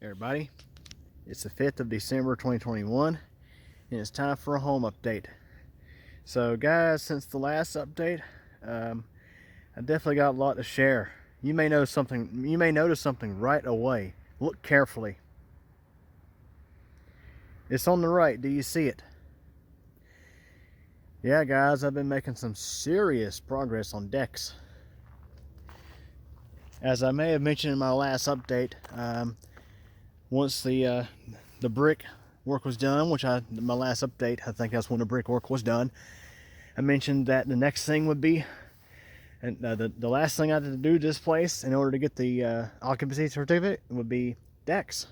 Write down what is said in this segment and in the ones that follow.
Everybody, it's the 5th of December 2021 and it's time for a home update. So guys, since the last update, I definitely got a lot to share. You may notice something right away. Look carefully. It's on the right. Do you see it? Yeah guys, I've been making some serious progress on decks. As I may have mentioned in my last update, once the brick work was done, which my last update, I think that's when the brick work was done, I mentioned that the next thing would be, and the last thing I had to do to this place in order to get the occupancy certificate would be decks.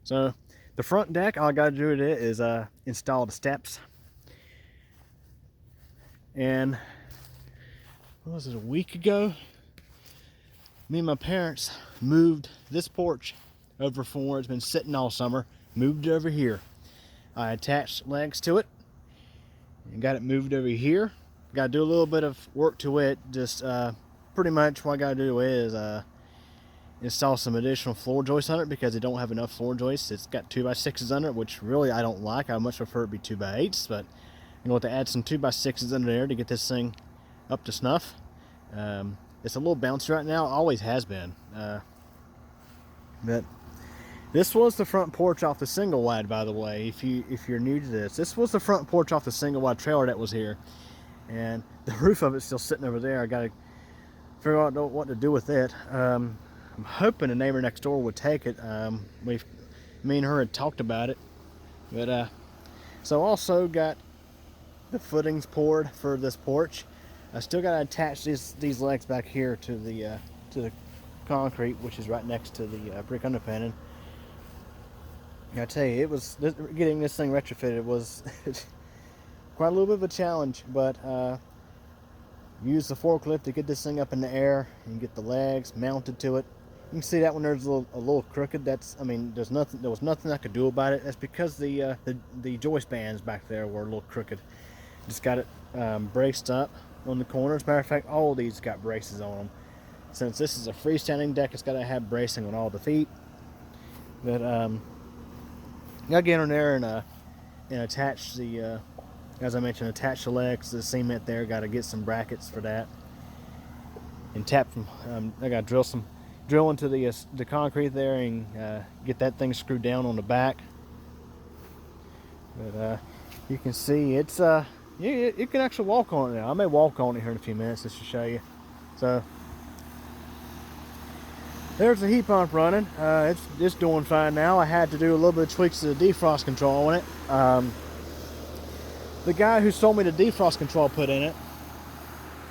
So the front deck, all I got to do to it is install the steps. And what was it, a week ago, me and my parents moved this porch over from where it's been sitting all summer, moved it over here. I attached legs to it and got it moved over here. Got to do a little bit of work to it. Just pretty much what I got to do is install some additional floor joists on it because it don't have enough floor joists. It's got 2x6s under it, which really I don't like. I much prefer it be 2x8s, but I'm going to add some 2x6s under there to get this thing up to snuff. It's a little bouncy right now. It always has been. But this was the front porch off the single wide, by the way. If you're new to this was the front porch off the single wide trailer that was here, and the roof of it's still sitting over there. I got to figure out what to do with it. I'm hoping the neighbor next door would take it. Me and her had talked about it, but so also got the footings poured for this porch. I still got to attach these legs back here to the concrete, which is right next to the brick underpinning. I tell you, getting this thing retrofitted was quite a little bit of a challenge, but use the forklift to get this thing up in the air and get the legs mounted to it. You can see that when there's a little crooked. There was nothing I could do about it. That's because the joist bands back there were a little crooked. Just got it braced up on the corners. Matter of fact, all of these got braces on them. Since this is a freestanding deck, it's got to have bracing on all the feet. But gotta get in there and attach the, as I mentioned, attach the legs to the cement there. Got to get some brackets for that, and tap them. I got to drill into the concrete there and get that thing screwed down on the back. But you can see it's you can actually walk on it now. I may walk on it here in a few minutes just to show you. So there's the heat pump running. It's doing fine now. I had to do a little bit of tweaks to the defrost control on it. The guy who sold me the defrost control put in it,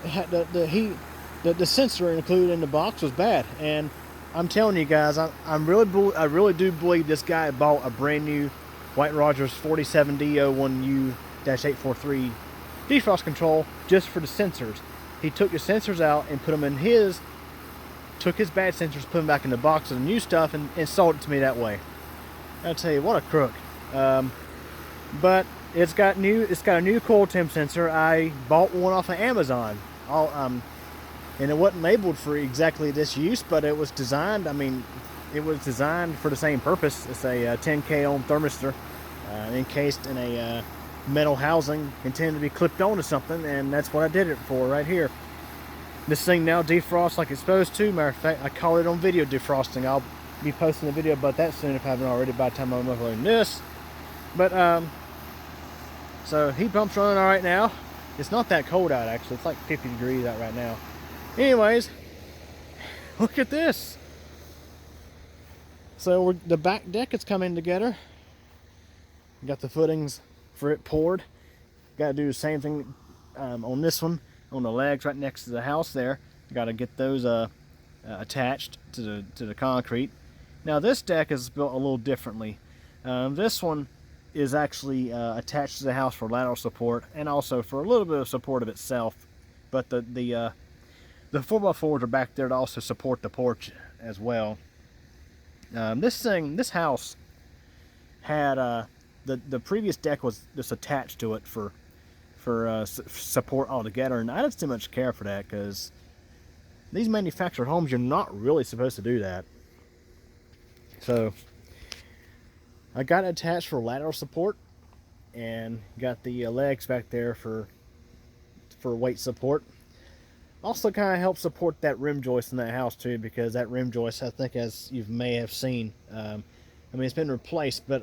the sensor included in the box was bad. And I'm telling you guys, I really do believe this guy bought a brand new White Rogers 47D01U-843 defrost control just for the sensors. He took the sensors out and put them in took his bad sensors, put them back in the box of the new stuff, and sold it to me that way. I'll tell you, what a crook. But it's got a new coil temp sensor. I bought one off of Amazon. And it wasn't labeled for exactly this use, but it was designed. It was designed for the same purpose. It's a 10K ohm thermistor encased in a metal housing intended to be clipped onto something, and that's what I did it for right here. This thing now defrosts like it's supposed to. Matter of fact, I call it on video defrosting. I'll be posting a video about that soon if I haven't already by the time I'm uploading this. But so heat pump's running all right now. It's not that cold out actually. It's like 50 degrees out right now. Anyways, look at this. So the back deck is coming together. Got the footings for it poured. Got to do the same thing on this one, on the legs right next to the house there. Got to get those attached to the concrete. Now this deck is built a little differently. This one is actually attached to the house for lateral support and also for a little bit of support of itself. But the 4x4s are back there to also support the porch as well. This house had the previous deck was just attached to it for support altogether, and I didn't too much care for that because these manufactured homes, you're not really supposed to do that. So I got it attached for lateral support, and got the legs back there for weight support. Also kind of helps support that rim joist in that house too, because that rim joist, I think, as you may have seen, I mean, it's been replaced, but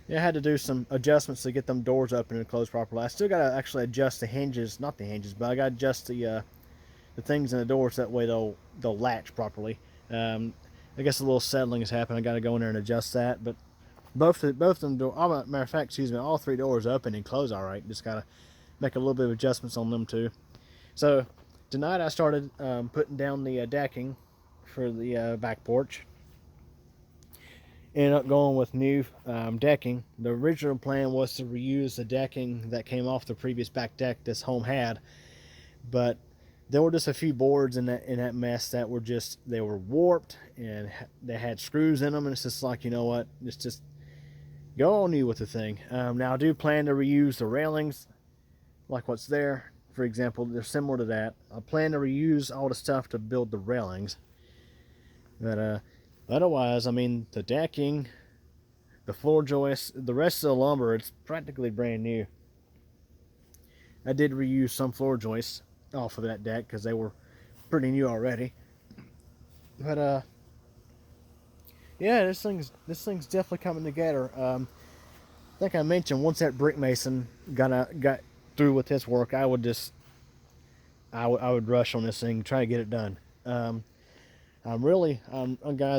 yeah, I had to do some adjustments to get them doors open and closed properly. I still got to actually adjust the hinges, not the hinges, but I got to adjust the things in the doors, that way they'll latch properly. I guess a little settling has happened. I got to go in there and adjust that, but both of them door. Oh, matter of fact, excuse me, all three doors open and close all right. Just gotta make a little bit of adjustments on them too. So tonight I started putting down the decking for the back porch. Ended up going with new decking. The original plan was to reuse the decking that came off the previous back deck this home had, but there were just a few boards in that mess that were just, they were warped and they had screws in them, and it's just like, you know what, it's just go all new with the thing. Now I do plan to reuse the railings, like what's there. For example, they're similar to that. I plan to reuse all the stuff to build the railings. But otherwise, I mean, the decking, the floor joists, the rest of the lumber, it's practically brand new. I did reuse some floor joists off of that deck because they were pretty new already. But yeah, this thing's definitely coming together. I think I mentioned once that brick mason got through with his work, I would rush on this thing, try to get it done. Guys,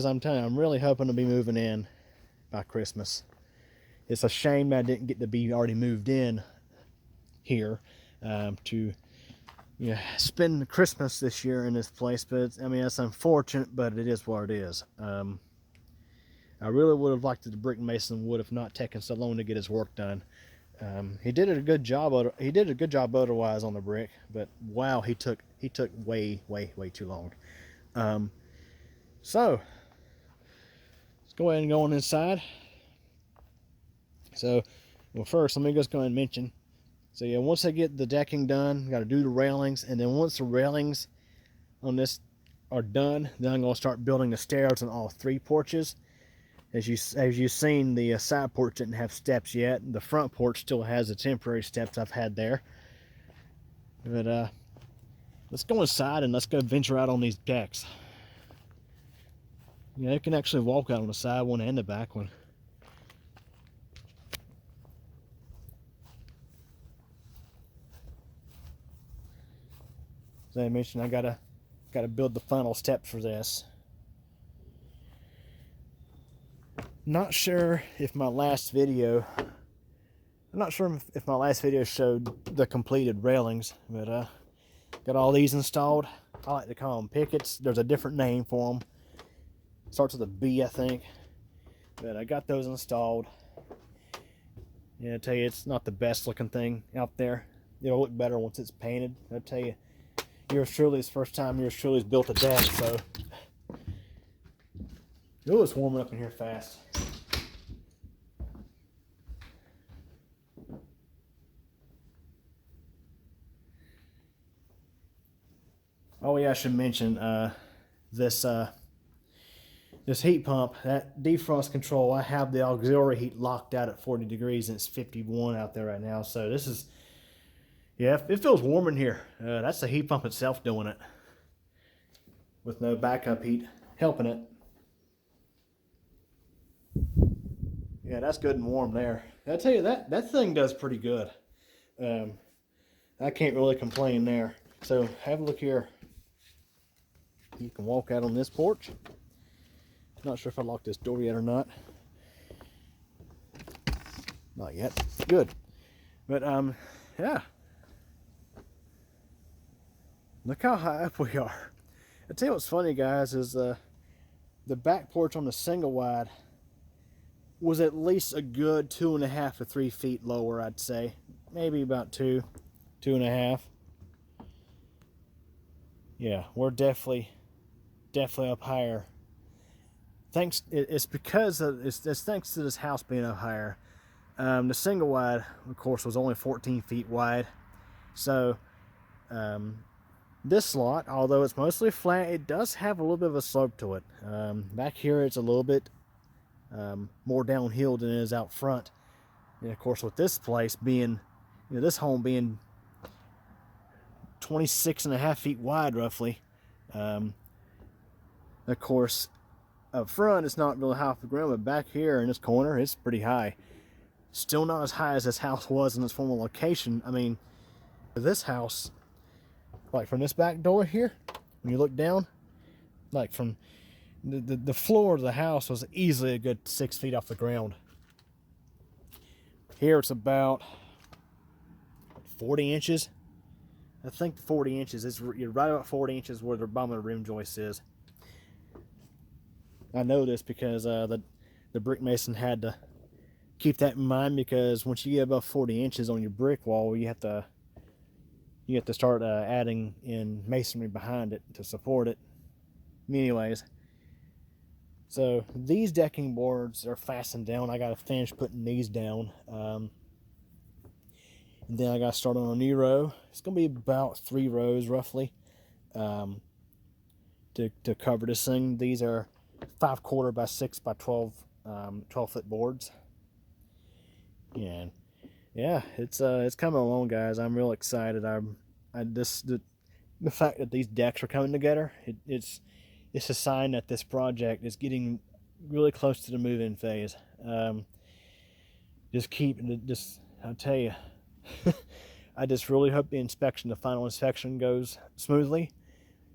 I'm telling you, I'm really hoping to be moving in by Christmas. It's a shame that I didn't get to be already moved in here to spend Christmas this year in this place. But I mean, that's unfortunate, but it is what it is. I really would have liked that the brick mason would have not taken so long to get his work done. He did a good job. He did a good job otherwise on the brick, but wow, he took way too long. So let's go ahead and go on inside. So, well, first let me just go ahead and mention. So yeah, once I get the decking done, got to do the railings, and then once the railings on this are done, then I'm going to start building the stairs on all three porches. As you've seen, the side porch didn't have steps yet. The front porch still has the temporary steps I've had there. But let's go inside and let's go venture out on these decks. Yeah, you can actually walk out on the side one and the back one. As I mentioned, I gotta build the final steps for this. Not sure if my last video, I'm not sure if my last video showed the completed railings, but got all these installed. I like to call them pickets. There's a different name for them. Starts with a B, I think. But I got those installed. Yeah, I tell you, it's not the best looking thing out there. It'll look better once it's painted. I tell you, yours truly's first time yours truly's built a deck, so. Ooh, it's warming up in here fast. Oh yeah, I should mention this heat pump, that defrost control. I have the auxiliary heat locked out at 40 degrees, and it's 51 out there right now. So this is, yeah, it feels warm in here. That's the heat pump itself doing it, with no backup heat helping it. Yeah, that's good and warm there. I tell you, that thing does pretty good. I can't really complain there. So have a look here. You can walk out on this porch. Not sure if I locked this door yet or not. Not yet. Good. But yeah. Look how high up we are. I tell you what's funny, guys, is the back porch on the single wide was at least a good 2.5 to 3 feet lower, I'd say. Maybe about 2.5. Yeah, we're definitely up higher. It's because it's thanks to this house being up higher. The single wide, of course, was only 14 feet wide. So this lot, although it's mostly flat, it does have a little bit of a slope to it. Back here, it's a little bit more downhill than it is out front. And of course, with this place being, this home being 26.5 feet wide roughly, of course, up front it's not really high off the ground, but back here in this corner it's pretty high. Still not as high as this house was in its former location. I mean, this house, like from this back door here, when you look down, like from the floor of the house was easily a good 6 feet off the ground. Here it's about 40 inches. I think 40 inches is, you're right about 40 inches where the bottom of the rim joist is. I know this because the brick mason had to keep that in mind, because once you get above 40 inches on your brick wall, you have to start adding in masonry behind it to support it. Anyways, so these decking boards are fastened down. I got to finish putting these down. And then I got to start on a new row. It's going to be about 3 rows roughly to cover this thing. These are 5/4 by 6 by 12 12-foot boards. And yeah, it's coming along, guys. I'm real excited. The fact that these decks are coming together, it's a sign that this project is getting really close to the move-in phase. I'll tell you, I just really hope the final inspection goes smoothly,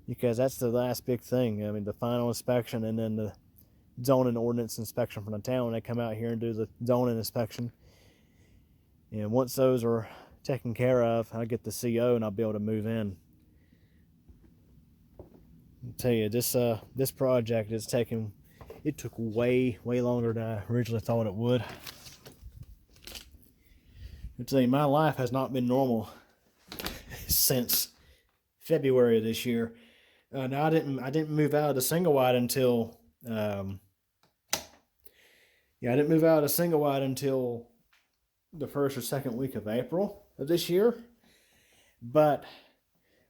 because that's the last big thing. I mean, the final inspection and then the zoning ordinance inspection from the town. They come out here and do the zoning inspection. And once those are taken care of, I get the CO and I'll be able to move in. I'll tell you, this project is it took way longer than I originally thought it would. I'll tell you, my life has not been normal since February of this year. Now I didn't move out of the single wide until I didn't move out of the single wide until the first or second week of April of this year. But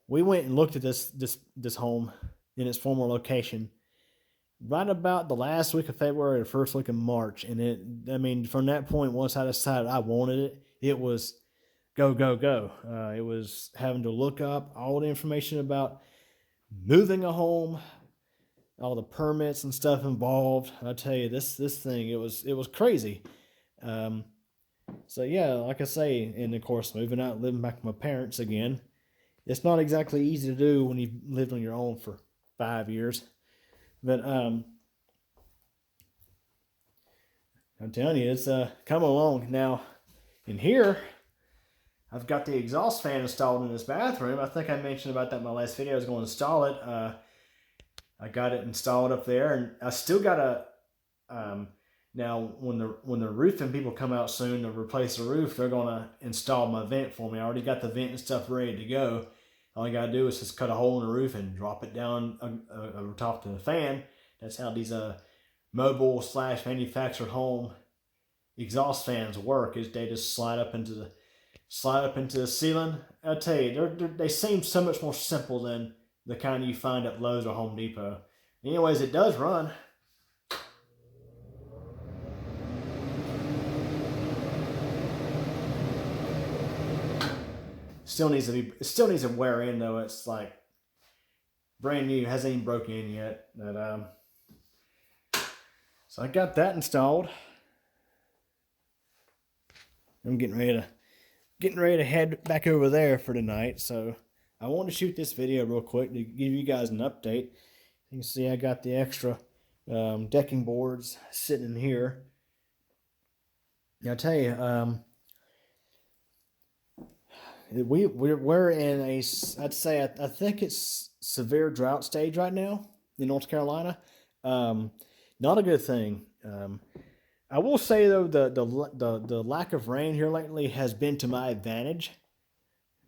we went and looked at this home in its former location right about the last week of February or the first week of March. And from that point, once I decided I wanted it, it was go. It was having to look up all the information about moving a home, all the permits and stuff involved. I tell you, this thing, it was crazy. So yeah, like I say, and of course, moving out, living back with my parents again, it's not exactly easy to do when you've lived on your own for 5 years. But I'm telling you, it's come along. Now, in here, I've got the exhaust fan installed in this bathroom. I think I mentioned about that in my last video. I was going to install it. I got it installed up there, and I still got a. Now, when the roofing people come out soon to replace the roof, they're going to install my vent for me. I already got the vent and stuff ready to go. All I got to do is just cut a hole in the roof and drop it down over top to the fan. That's how these mobile / manufactured home exhaust fans work. Is they just slide up into the ceiling. I'll tell you, they seem so much more simple than the kind you find at Lowe's or Home Depot. Anyways, it does run. Still needs to wear in though. It's like brand new, hasn't even broken in yet. But so I got that installed. I'm getting ready to head back over there for tonight. So I want to shoot this video real quick to give you guys an update. You can see I got the extra decking boards sitting in here. Now, I'll tell you, we're in a, I'd say, I think it's severe drought stage right now in North Carolina. Not a good thing. I will say though, the lack of rain here lately has been to my advantage,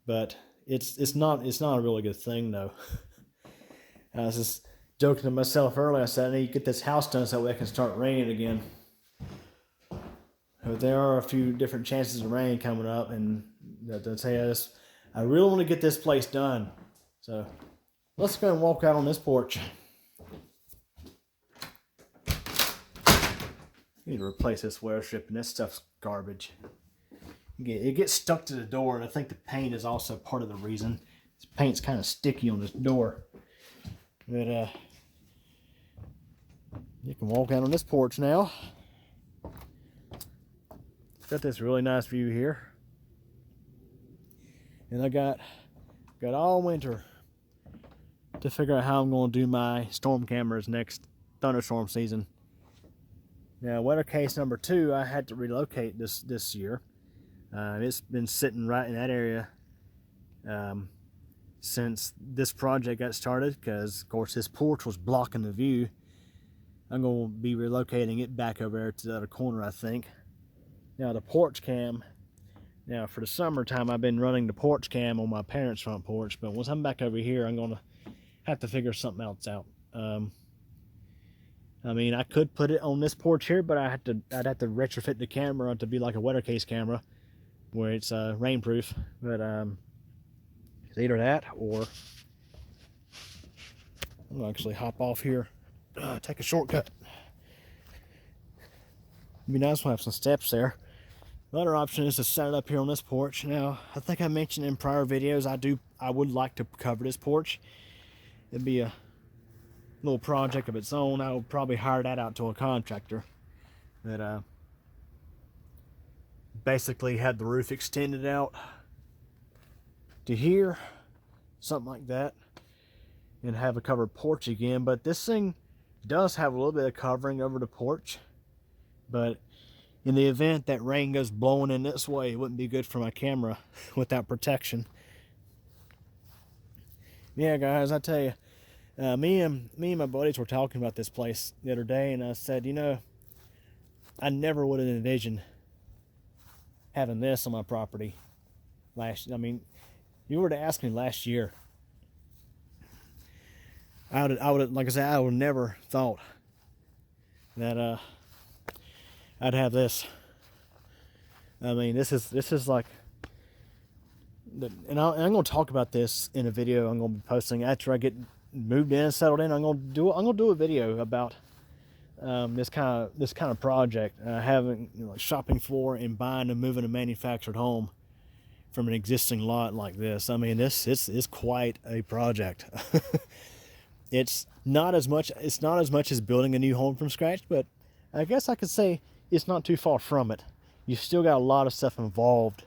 but it's not a really good thing though. I was just joking to myself earlier. I said I need to get this house done so that way it can start raining again. But there are a few different chances of rain coming up, and I'll tell you this, I really want to get this place done. So let's go and walk out on this porch. Need to replace this wear strip, and this stuff's garbage. It gets stuck to the door, and I think the paint is also part of the reason. This paint's kind of sticky on this door. But you can walk out on this porch now. Got this really nice view here. And I got all winter to figure out how I'm going to do my storm cameras next thunderstorm season. Now, weather case number 2, I had to relocate this year. It's been sitting right in that area since this project got started, because of course this porch was blocking the view. I'm going to be relocating it back over there to the other corner, I think. Now the porch cam, now for the summertime I've been running the porch cam on my parents' front porch, but once I'm back over here I'm going to have to figure something else out. I mean, I could put it on this porch here, but I'd have to retrofit the camera to be like a weather case camera where it's rainproof. But it's either that, or I'm gonna actually hop off here, take a shortcut. It'd be nice to have some steps there. The other option is to set it up here on this porch. Now, I think I mentioned in prior videos I would like to cover this porch. It'd be a little project of its own. I would probably hire that out to a contractor that basically had the roof extended out to here, something like that, and have a covered porch again. But this thing does have a little bit of covering over the porch, but in the event that rain goes blowing in this way, it wouldn't be good for my camera without protection. Yeah, guys, I tell you, me and my buddies were talking about this place the other day, and I said, you know, I never would have envisioned having this on my property I mean, you were to ask me last year, I would like I said, I would never thought that I'd have this. I mean, this is like, and I'm going to talk about this in a video I'm going to be posting after I get moved in, settled in. I'm going to do a video about this kind of project, having, you know, like shopping for and buying and moving a manufactured home from an existing lot like this. I mean, this is quite a project. It's not as much as building a new home from scratch, but I guess I could say it's not too far from it. You still got a lot of stuff involved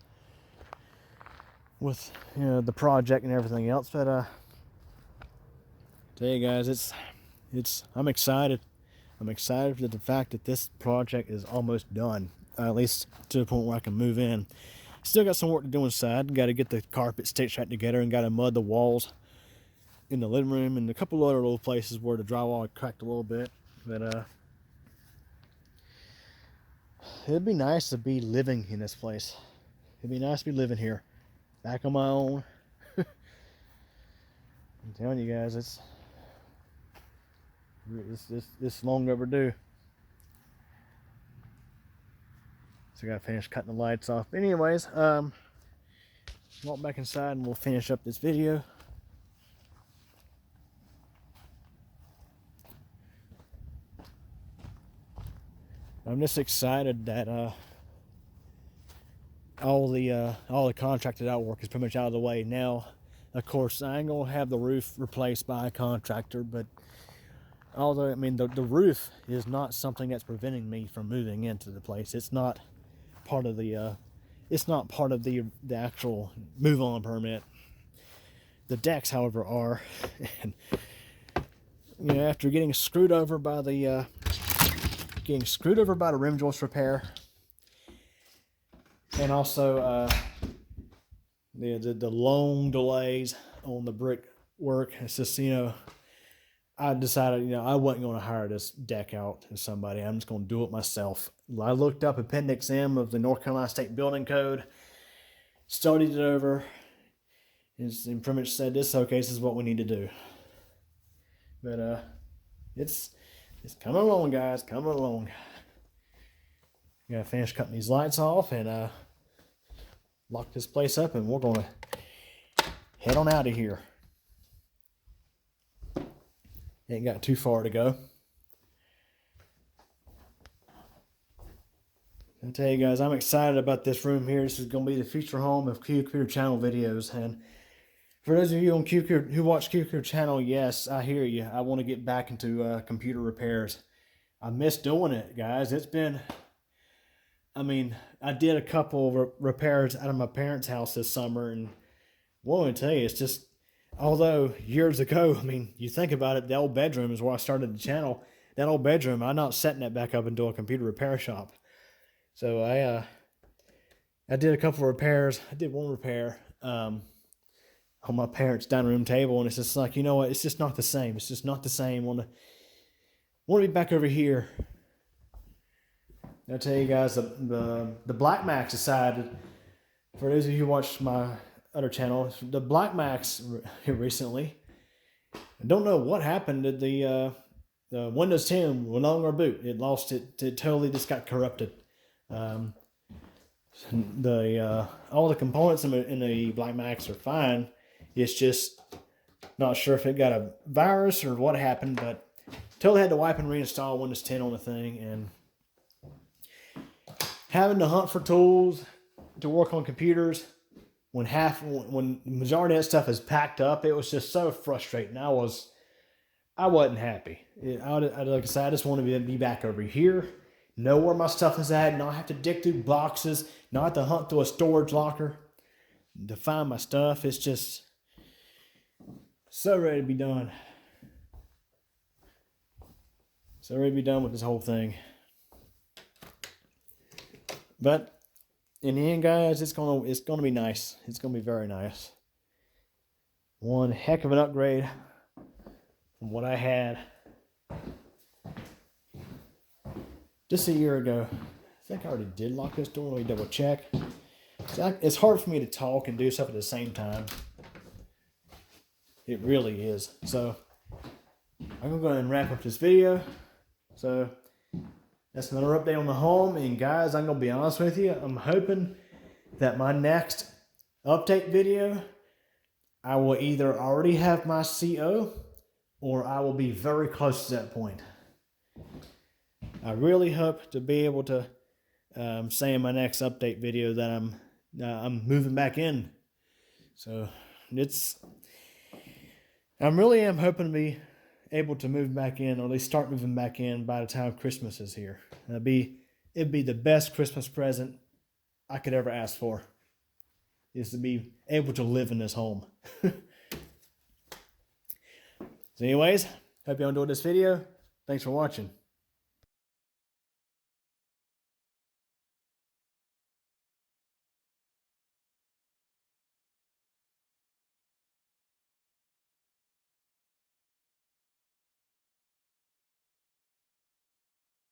with, you know, the project and everything else. But tell you guys, I'm excited. I'm excited for the fact that this project is almost done, at least to the point where I can move in. Still got some work to do inside. Got to get the carpet stitched right together, and got to mud the walls in the living room and a couple other little places where the drywall had cracked a little bit. But it'd be nice to be living in this place. It'd be nice to be living here, back on my own. I'm telling you guys, it's long overdue. So I gotta finish cutting the lights off. Anyways, walk back inside and we'll finish up this video. I'm just excited that all the contracted out work is pretty much out of the way now. Of course, I ain't gonna have the roof replaced by a contractor, but although, I mean, the roof is not something that's preventing me from moving into the place. It's not part of the the actual move on permit. The decks, however, are. And you know, after getting screwed over by the rim joist repair, and also the long delays on the brick work, it's just, you know, I decided, you know, I wasn't going to hire this deck out to somebody. I'm just going to do it myself. I looked up Appendix M of the North Carolina State Building Code, studied it over, and pretty much said, this is what we need to do. But it's coming along, guys, coming along. Gotta finish cutting these lights off and lock this place up, and we're going to head on out of here. Ain't got too far to go. I tell you guys, I'm excited about this room here. This is going to be the future home of Q Computer Channel videos. And for those of you on who watch Q Computer Channel, yes, I hear you. I want to get back into computer repairs. I miss doing it, guys. It's been, I mean, I did a couple of repairs out of my parents' house this summer, and what I tell you, it's just, although years ago, I mean, you think about it, the old bedroom is where I started the channel. That old bedroom, I'm not setting that back up into a computer repair shop. So I did a couple of repairs. I did one repair on my parents' dining room table, and it's just like, you know what? It's just not the same. It's just not the same. Want to be back over here. I'll tell you guys, the Black Max decided, for those of you who watched my other channel, the Black Max recently, I don't know what happened. The Windows 10 will no longer boot. It lost it. It totally just got corrupted. All the components in the Black Max are fine. It's just not sure if it got a virus or what happened, but totally had to wipe and reinstall Windows 10 on the thing, and having to hunt for tools to work on computers when the majority of that stuff is packed up, it was just so frustrating. I wasn't happy. Like I said, I just wanted to be back over here, know where my stuff is at, not have to dig through boxes, not have to hunt through a storage locker to find my stuff. It's just so ready to be done. So ready to be done with this whole thing. But in the end, guys, it's gonna be nice. It's gonna be very nice. One heck of an upgrade from what I had just a year ago. I think I already did lock this door. Let me double check. It's hard for me to talk and do stuff at the same time. It really is. So I'm gonna go ahead and wrap up this video. So that's another update on the home. And guys, I'm gonna be honest with you. I'm hoping that my next update video, I will either already have my CO or I will be very close to that point. I really hope to be able to say in my next update video that I'm moving back in. So I really am hoping to be able to move back in, or at least start moving back in by the time Christmas is here. It'd be the best Christmas present I could ever ask for, is to be able to live in this home. So anyways, hope you enjoyed this video. Thanks for watching.